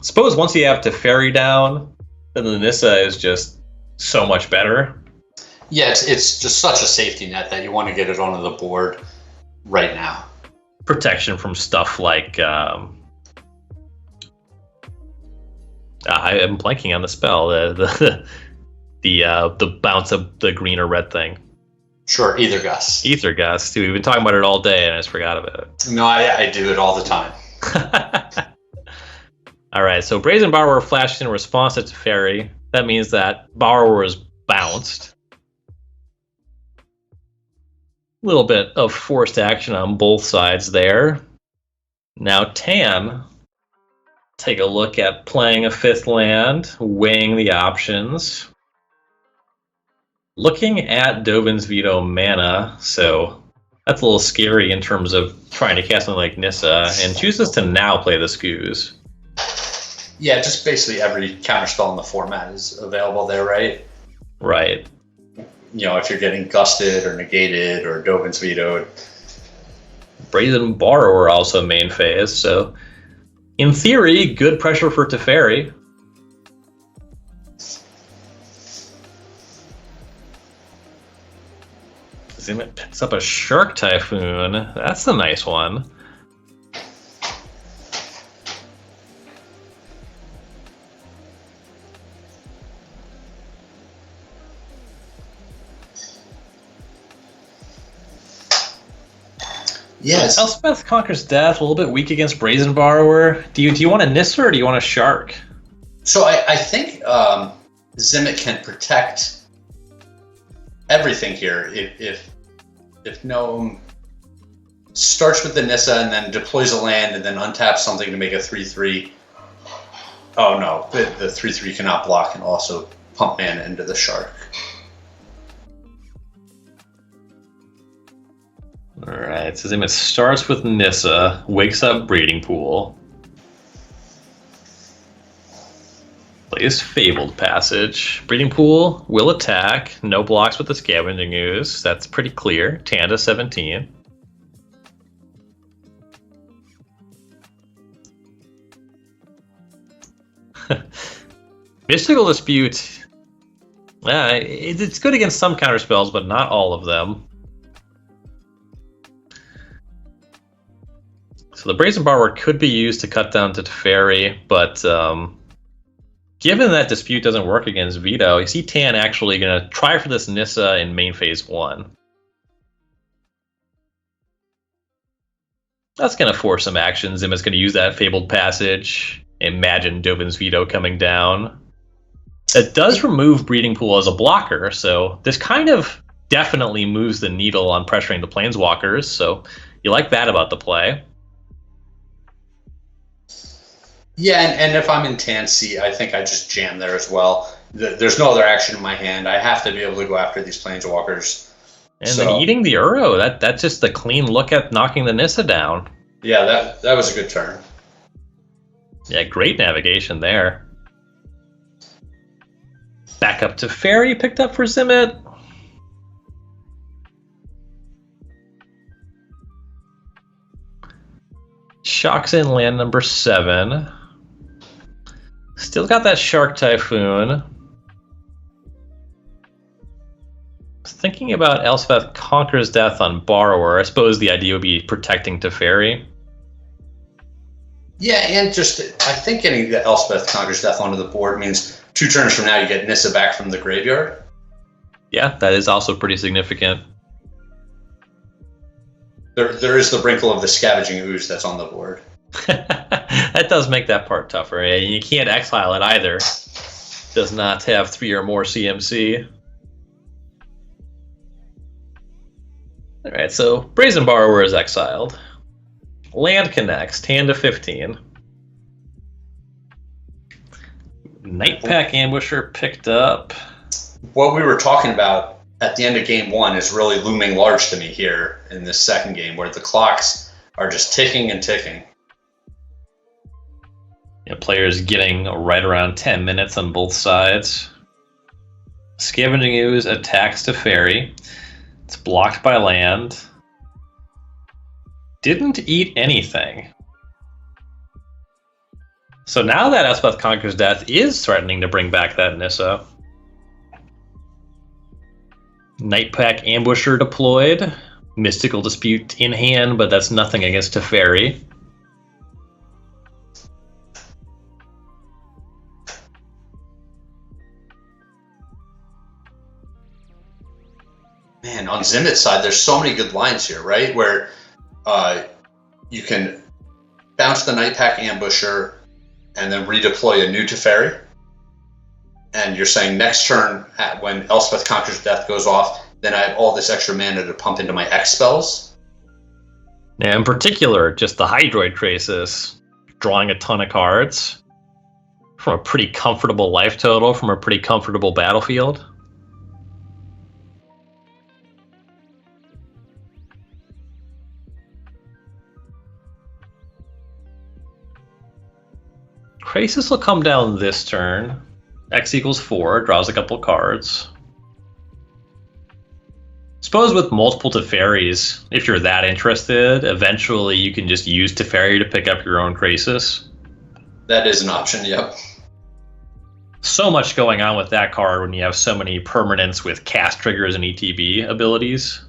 [SPEAKER 1] Suppose once you have Teferi down, then the Nissa is just so much better.
[SPEAKER 2] Yeah, it's just such a safety net that you want to get it onto the board right now.
[SPEAKER 1] Protection from stuff like I am blanking on the spell. The bounce of the green or red thing.
[SPEAKER 2] Sure, Ether Gust.
[SPEAKER 1] Ether Gust. We've been talking about it all day, and I just forgot about it.
[SPEAKER 2] No, I do it all the time.
[SPEAKER 1] All right, so Brazen Borrower flashed in response to Teferi. That means that Borrower is bounced. A little bit of forced action on both sides there. Now Tan, take a look at playing a 5th land, weighing the options. Looking at Dovin's Veto mana, so that's a little scary in terms of trying to cast something like Nissa, and chooses to now play the Skoos.
[SPEAKER 2] Yeah, just basically every counterspell in the format is available there, right?
[SPEAKER 1] Right.
[SPEAKER 2] You know, if you're getting gusted or negated or Dovin's vetoed.
[SPEAKER 1] Brazen Borrower also main phase, so in theory, good pressure for Teferi. Zimet picks up a Shark Typhoon. That's a nice one.
[SPEAKER 2] Yes.
[SPEAKER 1] Elspeth Conquers Death, a little bit weak against Brazen Borrower. Do you want a Nissa or do you want a Shark?
[SPEAKER 2] So I think Zimet can protect everything here. If Gnome starts with the Nissa and then deploys a land and then untaps something to make a 3/3. Oh no, the 3/3 cannot block and also pump mana into the Shark.
[SPEAKER 1] Alright, so Zimet starts with Nissa, wakes up Breeding Pool. Plays Fabled Passage. Breeding Pool will attack. No blocks with the Scavenging Ooze. That's pretty clear. Tanda 17. Mystical Dispute. It's good against some counterspells, but not all of them. So the Brazen Borrower could be used to cut down to Teferi, but Given that Dispute doesn't work against Veto, you see Tan actually going to try for this Nissa in main phase 1. That's going to force some action. Zimet's going to use that Fabled Passage. Imagine Dovin's Veto coming down. It does remove Breeding Pool as a blocker, so this kind of definitely moves the needle on pressuring the Planeswalkers, so you like that about the play.
[SPEAKER 2] Yeah, and if I'm in Tan's seat, I think I just jam there as well. There's no other action in my hand. I have to be able to go after these Planeswalkers.
[SPEAKER 1] And then eating the Uro, that's just a clean look at knocking the Nissa down.
[SPEAKER 2] Yeah, that was a good turn.
[SPEAKER 1] Yeah, great navigation there. Back up to Fairy, picked up for Zimet. Shocks in land number 7. Still got that Shark Typhoon. Thinking about Elspeth Conquers Death on Borrower. I suppose the idea would be protecting Teferi.
[SPEAKER 2] Yeah, and just I think getting the Elspeth Conquers Death onto the board means 2 turns from now you get Nissa back from the graveyard.
[SPEAKER 1] Yeah, that is also pretty significant.
[SPEAKER 2] There is the wrinkle of the Scavenging Ooze that's on the board.
[SPEAKER 1] That does make that part tougher. And you can't exile it either. Does not have 3 or more CMC. Alright, so Brazen Borrower is exiled. Land connects, hand to 15. Nightpack Ambusher picked up.
[SPEAKER 2] What we were talking about at the end of game 1 is really looming large to me here in this second game, where the clocks are just ticking and ticking.
[SPEAKER 1] Yeah, players getting right around 10 minutes on both sides. Scavenging Ooze attacks Teferi. It's blocked by land. Didn't eat anything. So now that Elspeth Conquers Death is threatening to bring back that Nissa. Nightpack Ambusher deployed. Mystical Dispute in hand, but that's nothing against Teferi.
[SPEAKER 2] Man, on Zimet's side, there's so many good lines here, right? Where you can bounce the Nightpack Ambusher and then redeploy a new Teferi. And you're saying next turn, when Elspeth Conquers Death goes off, then I have all this extra mana to pump into my X spells.
[SPEAKER 1] Yeah, in particular, just the Hydroid Traces, drawing a ton of cards from a pretty comfortable life total, from a pretty comfortable battlefield. Krasis will come down this turn. X equals 4, draws a couple cards. Suppose with multiple Teferis, if you're that interested, eventually you can just use Teferi to pick up your own Krasis.
[SPEAKER 2] That is an option, yep.
[SPEAKER 1] So much going on with that card when you have so many permanents with cast triggers and ETB abilities.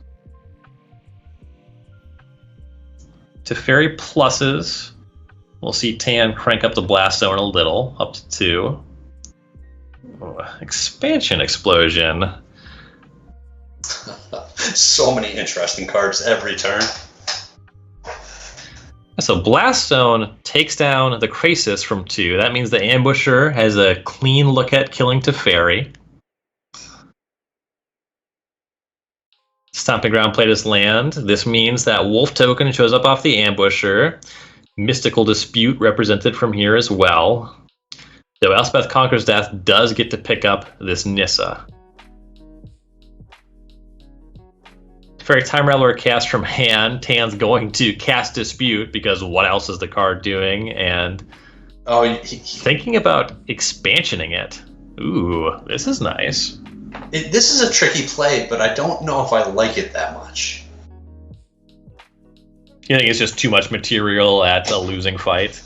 [SPEAKER 1] Teferi pluses. We'll see Tan crank up the Blast Zone a little, up to 2. Oh, expansion Explosion.
[SPEAKER 2] So many interesting cards every turn.
[SPEAKER 1] So Blast Zone takes down the Krasis from 2. That means the Ambusher has a clean look at killing Teferi. Stomping Ground played his land. This means that Wolf token shows up off the Ambusher. Mystical Dispute represented from here as well. Though Elspeth Conquers Death does get to pick up this Nissa. Fairy Time Rattler cast from hand. Tan's going to cast Dispute because what else is the card doing? And thinking about expansioning it. Ooh, this is nice.
[SPEAKER 2] This is a tricky play, but I don't know if I like it that much.
[SPEAKER 1] You think it's just too much material at a losing fight?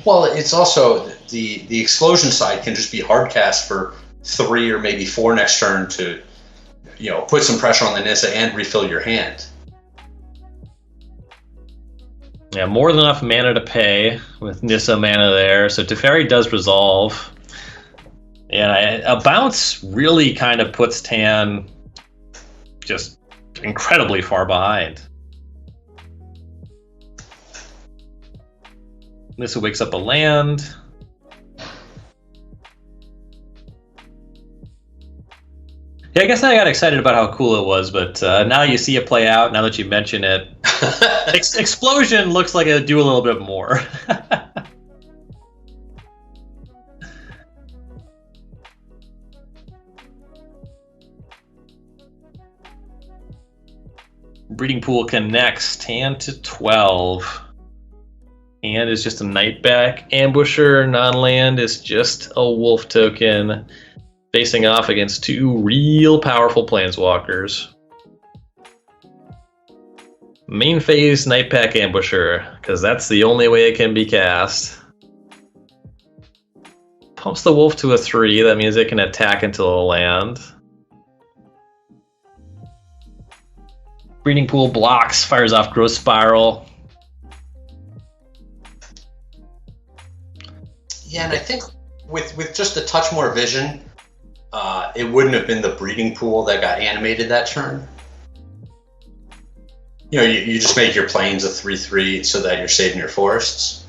[SPEAKER 2] Well, it's also the explosion side can just be hard cast for 3 or maybe 4 next turn to, put some pressure on the Nissa and refill your hand.
[SPEAKER 1] Yeah, more than enough mana to pay with Nissa mana there. So Teferi does resolve. And a bounce really kind of puts Tan just incredibly far behind. This wakes up a land. Yeah, I guess I got excited about how cool it was, but now you see it play out, now that you mention it, Explosion looks like it'd do a little bit more. Breeding Pool connects, Tan to 12. And is just a Nightback. Ambusher, non-land, is just a Wolf token. Facing off against two real powerful Planeswalkers. Main phase, Nightpack Ambusher, because that's the only way it can be cast. Pumps the Wolf to a 3, that means it can attack until a land. Breeding Pool blocks, fires off Growth Spiral.
[SPEAKER 2] Yeah, and I think with just a touch more vision, it wouldn't have been the Breeding Pool that got animated that turn. You know, you just make your planes a 3/3 so that you're saving your forests.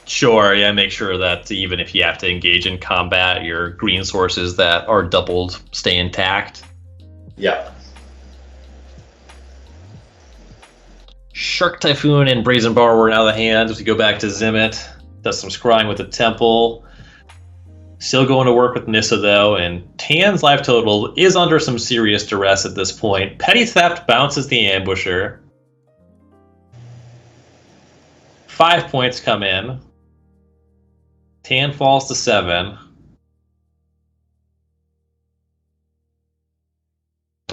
[SPEAKER 1] Sure, yeah, make sure that even if you have to engage in combat, your green sources that are doubled stay intact.
[SPEAKER 2] Yep.
[SPEAKER 1] Shark Typhoon and Brazen Borrower out of the hand. As we go back to Zimet, does some scrying with the Temple. Still going to work with Nissa, though, and Tan's life total is under some serious duress at this point. Petty Theft bounces the Ambusher. 5 points come in. Tan falls to 7.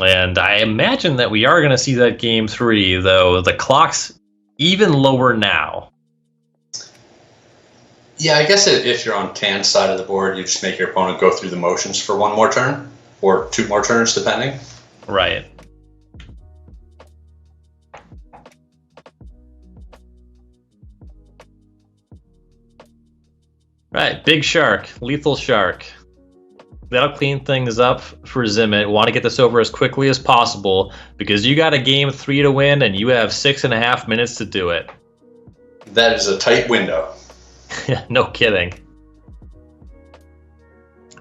[SPEAKER 1] And I imagine that we are going to see that game 3, though the clock's even lower now.
[SPEAKER 2] Yeah, I guess if you're on Tan's side of the board, you just make your opponent go through the motions for one more turn, or 2 more turns, depending.
[SPEAKER 1] Right. Right, big shark, lethal shark. That'll clean things up for Zimet. Want to get this over as quickly as possible because you got a game 3 to win and you have 6.5 minutes to do it.
[SPEAKER 2] That is a tight window.
[SPEAKER 1] No kidding.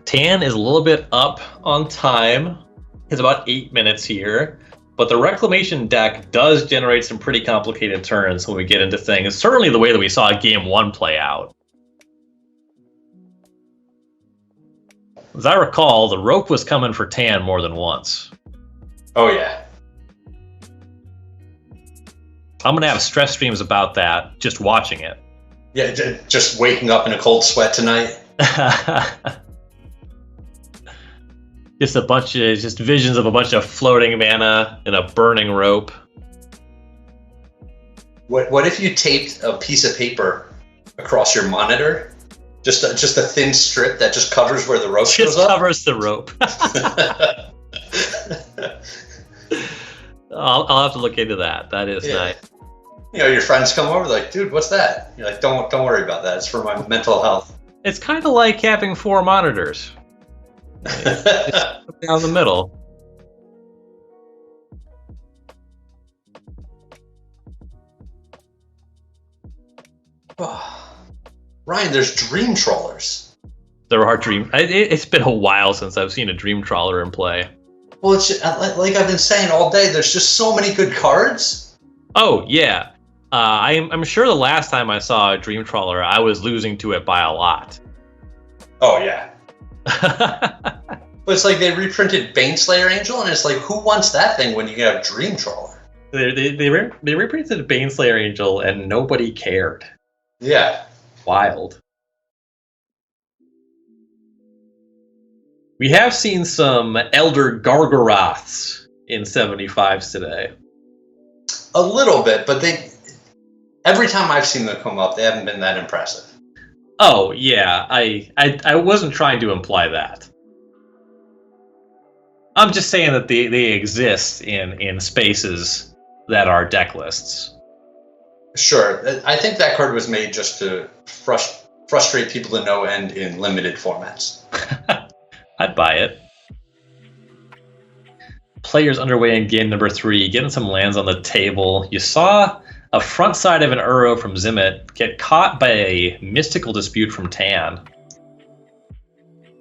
[SPEAKER 1] Tan is a little bit up on time. It's about 8 minutes here. But the Reclamation deck does generate some pretty complicated turns when we get into things. Certainly the way that we saw game 1 play out. As I recall, the rope was coming for Tan more than once.
[SPEAKER 2] Oh, yeah.
[SPEAKER 1] I'm going to have stress streams about that, just watching it.
[SPEAKER 2] Yeah, just waking up in a cold sweat tonight.
[SPEAKER 1] Just visions of a bunch of floating mana and a burning rope.
[SPEAKER 2] What if you taped a piece of paper across your monitor? Just a thin strip that just covers where the rope goes up?
[SPEAKER 1] Just covers the rope. I'll have to look into that. That is nice.
[SPEAKER 2] You know, your friends come over like, dude, what's that? You're like, don't worry about that. It's for my mental health.
[SPEAKER 1] It's kind of like having 4 monitors. Just down the middle.
[SPEAKER 2] Ryan, there's Dream Trawlers.
[SPEAKER 1] There are it's been a while since I've seen a Dream Trawler in play.
[SPEAKER 2] Well, it's just, like I've been saying all day, there's just so many good cards.
[SPEAKER 1] Oh, yeah. I'm sure the last time I saw a Dream Trawler, I was losing to it by a lot.
[SPEAKER 2] Oh, yeah. But it's like they reprinted Baneslayer Angel, and it's like, who wants that thing when you have Dream Trawler?
[SPEAKER 1] They reprinted Baneslayer Angel, and nobody cared.
[SPEAKER 2] Yeah.
[SPEAKER 1] Wild. We have seen some Elder Gargaroths in 75s today.
[SPEAKER 2] A little bit, but every time I've seen them come up, they haven't been that impressive.
[SPEAKER 1] Oh, yeah. I wasn't trying to imply that. I'm just saying that they exist in spaces that are deck lists.
[SPEAKER 2] Sure. I think that card was made just to frustrate people to no end in limited formats.
[SPEAKER 1] I'd buy it. Players underway in game number 3, getting some lands on the table. You saw a front side of an Uro from Zimet get caught by a Mystical Dispute from Tan.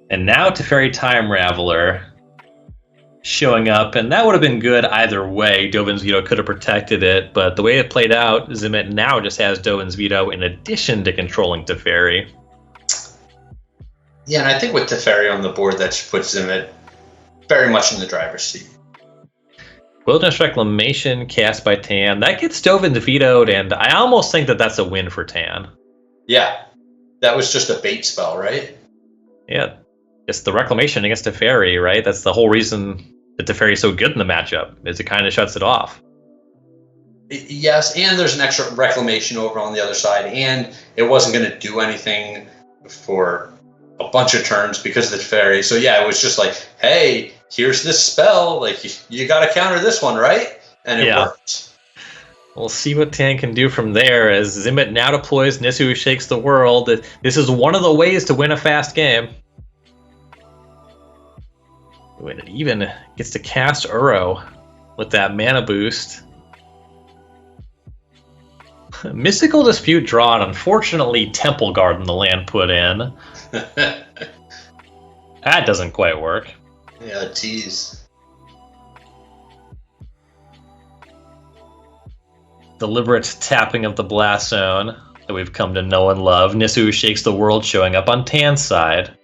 [SPEAKER 1] And now Teferi Time Raveler showing up, and that would have been good either way. Dovin's Veto could have protected it, but the way it played out, Zimet now just has Dovin's Veto in addition to controlling Teferi.
[SPEAKER 2] Yeah, and I think with Teferi on the board, that should put Zimet very much in the driver's seat.
[SPEAKER 1] Wilderness Reclamation cast by Tan. That gets Dovin's vetoed, and I almost think that that's a win for Tan.
[SPEAKER 2] Yeah, that was just a bait spell, right?
[SPEAKER 1] Yeah, it's the Reclamation against Teferi, right? That's the whole reason that Teferi is so good in the matchup, is it kind of shuts it off.
[SPEAKER 2] Yes, and there's an extra Reclamation over on the other side, and it wasn't going to do anything for a bunch of turns because of the Teferi. So yeah, it was just like, hey, here's this spell, like you got to counter this one, right? And it worked.
[SPEAKER 1] We'll see what Tan can do from there as Zimet now deploys Nissa Who Shakes the World. This is one of the ways to win a fast game. And it even gets to cast Uro with that mana boost. Mystical Dispute drawn. Unfortunately, Temple Garden the land put in. That doesn't quite work.
[SPEAKER 2] Yeah, tease.
[SPEAKER 1] Deliberate tapping of the Blast Zone that we've come to know and love. Nissa Who Shakes the World showing up on Tan's side.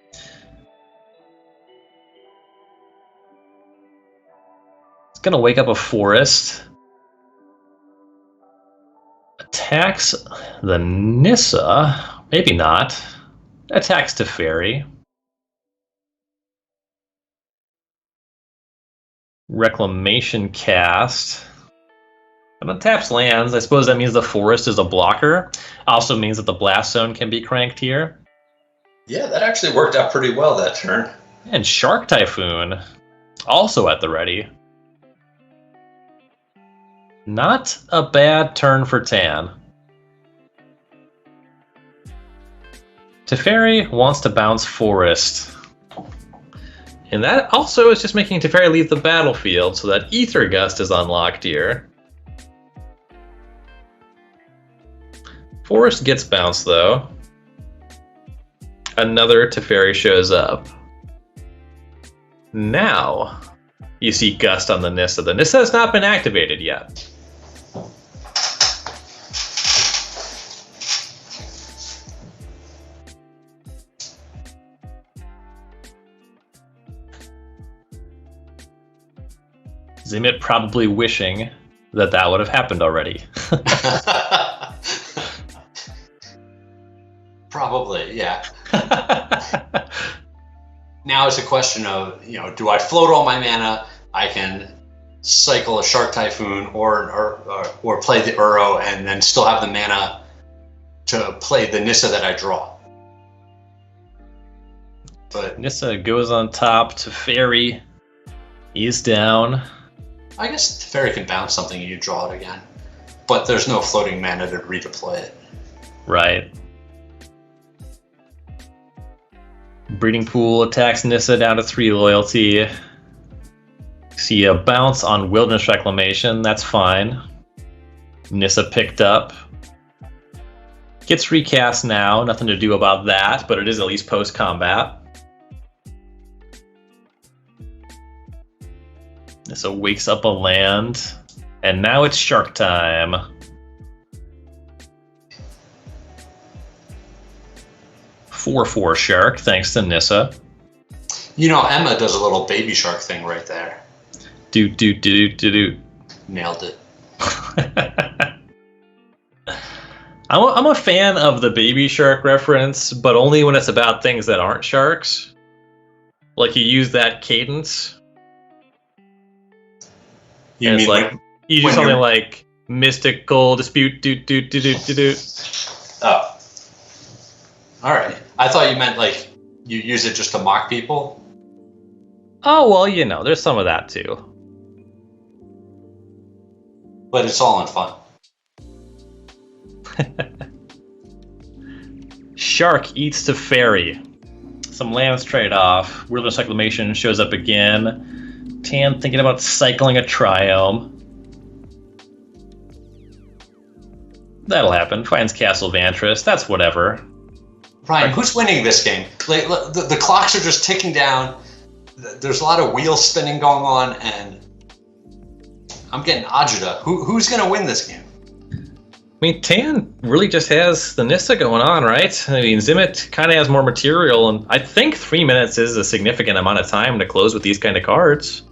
[SPEAKER 1] It's going to wake up a forest. Attacks the Nissa. Maybe not. Attacks Teferi. Reclamation cast. And untaps lands. I suppose that means the forest is a blocker. Also means that the Blast Zone can be cranked here.
[SPEAKER 2] Yeah, that actually worked out pretty well that turn.
[SPEAKER 1] And Shark Typhoon also at the ready. Not a bad turn for Tan. Teferi wants to bounce forest. And that also is just making Teferi leave the battlefield so that Ether Gust is unlocked here. Forest gets bounced though. Another Teferi shows up. Now you see Gust on the Nissa. The Nissa has not been activated yet. Zimet probably wishing that that would have happened already.
[SPEAKER 2] Probably, yeah. Now it's a question of, do I float all my mana? I can cycle a Shark Typhoon or play the Uro and then still have the mana to play the Nissa that I draw. But
[SPEAKER 1] Nissa goes on top. Teferi is down.
[SPEAKER 2] I guess Teferi can bounce something and you draw it again. But there's no floating mana to redeploy it.
[SPEAKER 1] Right. Breeding Pool attacks Nissa down to 3 loyalty. See a bounce on Wilderness Reclamation. That's fine. Nissa picked up. Gets recast now. Nothing to do about that, but it is at least post-combat. Nissa wakes up a land. And now it's Shark time. (4/4) Shark, thanks to Nissa.
[SPEAKER 2] Emma does a little baby shark thing right there.
[SPEAKER 1] Do.
[SPEAKER 2] Nailed it.
[SPEAKER 1] I'm a fan of the baby shark reference, but only when it's about things that aren't sharks. Like you use that cadence.
[SPEAKER 2] You mean
[SPEAKER 1] like you do something like mystical dispute do.
[SPEAKER 2] Oh. All right. I thought you meant like you use it just to mock people.
[SPEAKER 1] Oh, well, there's some of that too.
[SPEAKER 2] But it's all in fun.
[SPEAKER 1] Shark eats Teferi. Some lands trade off. Wilderness Reclamation shows up again. Tan thinking about cycling a Triome. That'll happen. Finds Castle Vantress. That's whatever.
[SPEAKER 2] Ryan, who's winning this game? Like, the clocks are just ticking down. There's a lot of wheels spinning going on, and I'm getting agita. Who's going to win this game?
[SPEAKER 1] I mean, Tan really just has the Nissa going on, right? I mean, Zimet kind of has more material, and I think 3 minutes is a significant amount of time to close with these kind of cards.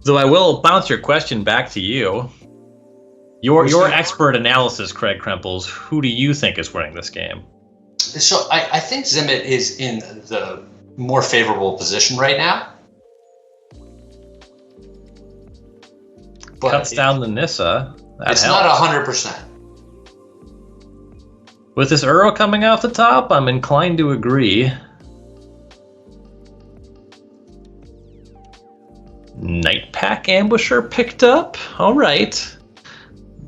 [SPEAKER 1] So I will bounce your question back to you. Your expert analysis, Craig Krempels, who do you think is winning this game?
[SPEAKER 2] So I think Zimet is in the more favorable position right now. But
[SPEAKER 1] Cuts down the Nissa.
[SPEAKER 2] It's not 100%.
[SPEAKER 1] With this Uro coming off the top, I'm inclined to agree. Nightpack Ambusher picked up? Alright.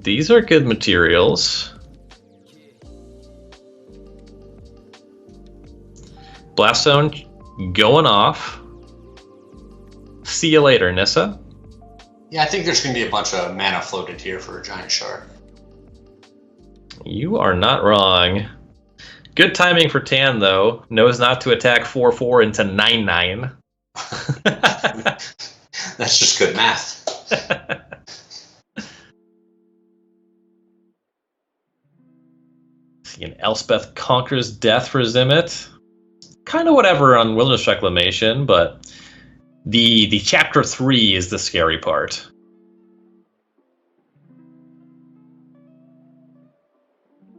[SPEAKER 1] These are good materials. Blast Zone going off. See you later, Nissa.
[SPEAKER 2] Yeah, I think there's going to be a bunch of mana floated here for a giant shark.
[SPEAKER 1] You are not wrong. Good timing for Tan, though. Knows not to attack 4/4 into 9/9.
[SPEAKER 2] That's just good math.
[SPEAKER 1] See, an Elspeth Conquers Death for Zimet. Kind of whatever on Wilderness Reclamation, but the chapter 3 is the scary part.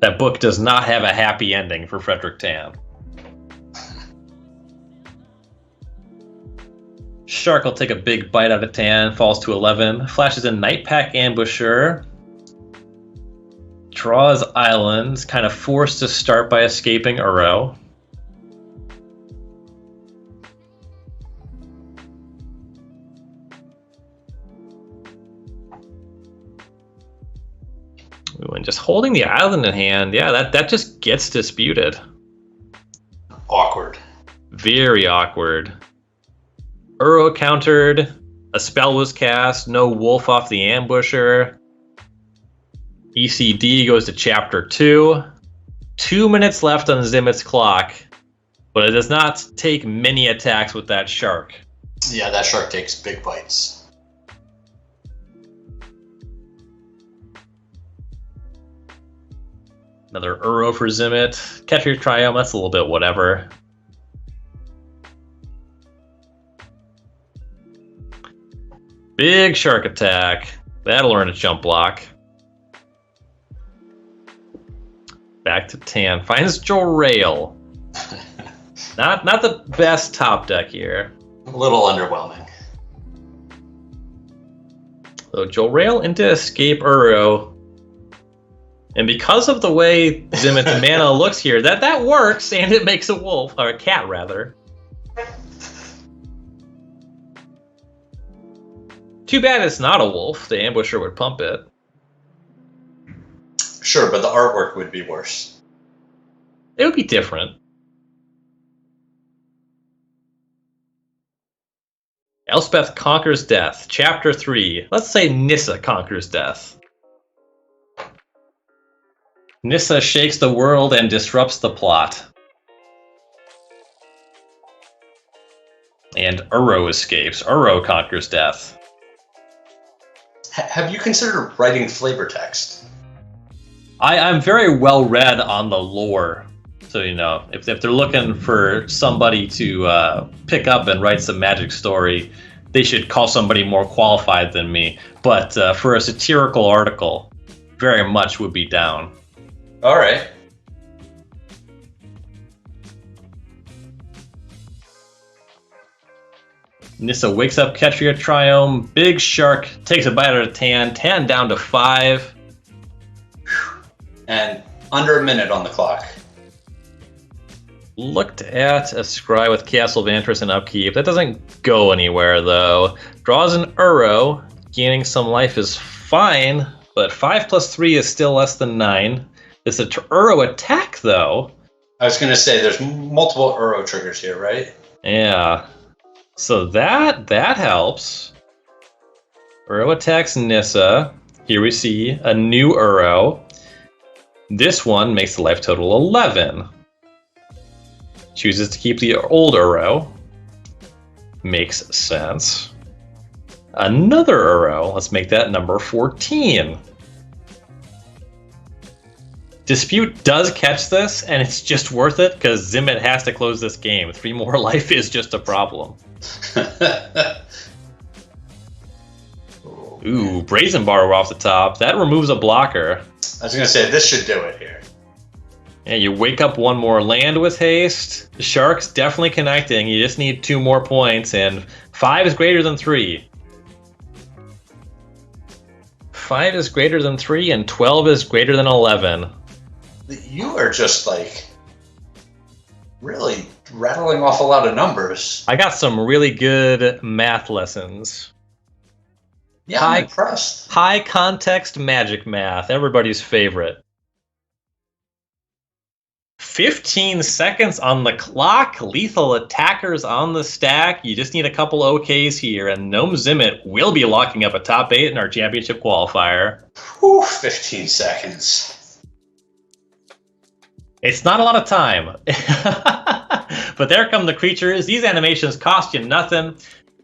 [SPEAKER 1] That book does not have a happy ending for Frederick Tan. Shark will take a big bite out of Tan, falls to 11, flashes a Nightpack Ambusher, draws islands, kind of forced to start by escaping Uro. Ooh, and just holding the island in hand, yeah, that just gets disputed.
[SPEAKER 2] Awkward.
[SPEAKER 1] Very awkward. Uro countered, a spell was cast, no wolf off the ambusher. ECD goes to chapter 2. 2 minutes left on Zimet's clock, but it does not take many attacks with that shark.
[SPEAKER 2] Yeah, that shark takes big bites.
[SPEAKER 1] Another Uro for Zimet. Catcher Triome, that's a little bit whatever. Big shark attack. That'll earn a jump block. Back to Tan. Finds Jorale. Not the best top deck here.
[SPEAKER 2] A little underwhelming.
[SPEAKER 1] So Jorale into Escape Uro. And because of the way Zimet's mana looks here, that works, and it makes a wolf, or a cat rather. Too bad it's not a wolf. The ambusher would pump it.
[SPEAKER 2] Sure, but the artwork would be worse.
[SPEAKER 1] It would be different. Elspeth Conquers Death, Chapter 3. Let's say Nissa conquers death. Nissa shakes the world and disrupts the plot. And Uro escapes. Uro conquers death.
[SPEAKER 2] Have you considered writing flavor text?
[SPEAKER 1] I'm very well read on the lore. So, you know, if they're looking for somebody to pick up and write some magic story, they should call somebody more qualified than me. But for a satirical article, very much would be down.
[SPEAKER 2] All right.
[SPEAKER 1] Nissa wakes up, catching a Triome. Big shark takes a bite out of Tan. Tan down to 5.
[SPEAKER 2] And under a minute on the clock.
[SPEAKER 1] Looked at a scry with Castle Vantress and upkeep. That doesn't go anywhere, though. Draws an Uro. Gaining some life is fine, but 5 plus 3 is still less than 9. It's a Uro attack, though.
[SPEAKER 2] I was going to say there's multiple Uro triggers here, right?
[SPEAKER 1] Yeah. So that helps. Uro attacks Nissa. Here we see a new Uro. This one makes the life total 11. Chooses to keep the old Uro. Makes sense. Another Uro. Let's make that number 14. Dispute does catch this, and it's just worth it because Zimet has to close this game. 3 more life is just a problem. Ooh, Brazen Borrower off the top. That removes a blocker.
[SPEAKER 2] I was going to say, this should do it here.
[SPEAKER 1] Yeah, you wake up 1 more land with haste. The Shark's definitely connecting. You just need 2 more points, and 5 is greater than 3. 5 is greater than 3, and 12 is greater than 11.
[SPEAKER 2] You are just, like, really rattling off a lot of numbers.
[SPEAKER 1] I got some really good math lessons.
[SPEAKER 2] Yeah, I'm impressed.
[SPEAKER 1] High context magic math, everybody's favorite. 15 seconds on the clock, lethal attackers on the stack. You just need a couple OKs here, and Gnome Zimet will be locking up a top 8 in our championship qualifier.
[SPEAKER 2] Whew, 15 seconds.
[SPEAKER 1] It's not a lot of time. But there come the creatures. These animations cost you nothing.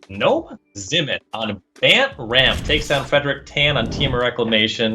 [SPEAKER 1] Gnome Zimet on Bant Ramp takes down Frederick Tan on Team of Reclamation.